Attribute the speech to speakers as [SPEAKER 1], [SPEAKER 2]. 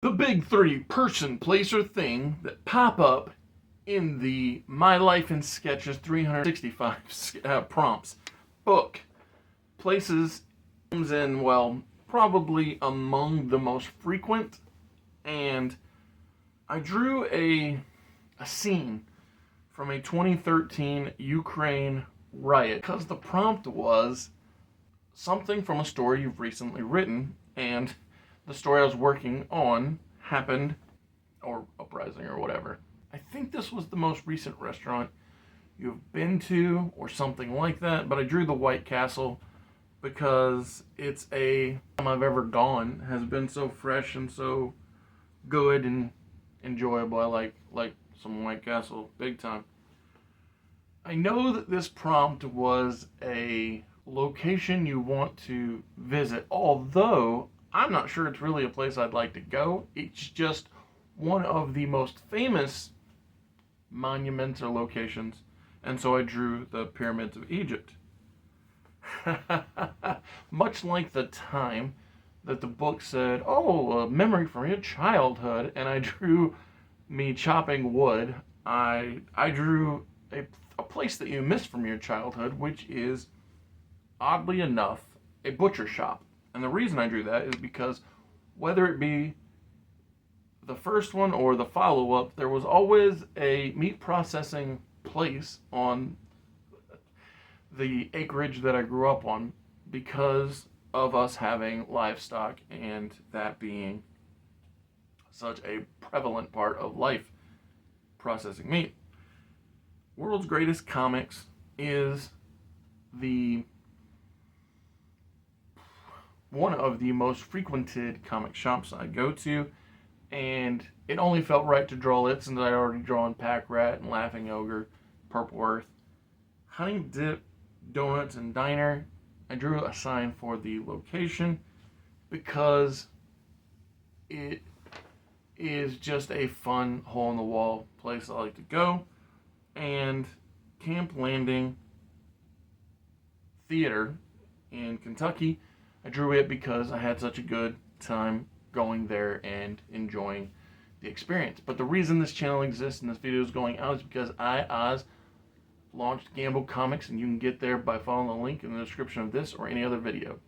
[SPEAKER 1] The big three: person, place, or thing that pop up in the My Life in Sketches 365 prompts. Book. Places comes in, well, probably among the most frequent. And I drew a scene from a 2013 Ukraine riot because the prompt was something from a story you've recently written, and the story I was working on happened, or uprising, or whatever. I think this was the most recent restaurant you've been to, or something like that, but I drew the White Castle because it's a time I've ever gone has been so fresh and so good and enjoyable. I like some White Castle big time. I know that this prompt was a location you want to visit, although I'm not sure it's really a place I'd like to go. It's just one of the most famous monumental locations, and so I drew the Pyramids of Egypt. Much like the time that the book said, "Oh, a memory from your childhood," and I drew me chopping wood. I drew a place that you missed from your childhood, which is, oddly enough, a butcher shop. And the reason I drew that is because whether it be the first one or the follow up, there was always a meat processing place on the acreage that I grew up on because of us having livestock and that being such a prevalent part of life, processing meat. World's Greatest Comics is the one of the most frequented comic shops I go to, and it only felt right to draw it since I'd already drawn Pack Rat and Laughing Ogre, Purple Earth. Honey Dip Donuts and Diner, I drew a sign for the location because it is just a fun hole in the wall place I like to go. And Camp Landing Theater in Kentucky, I drew it because I had such a good time going there and enjoying the experience. But the reason this channel exists and this video is going out is because Oz, launched Gamble Comics, and you can get there by following the link in the description of this or any other video.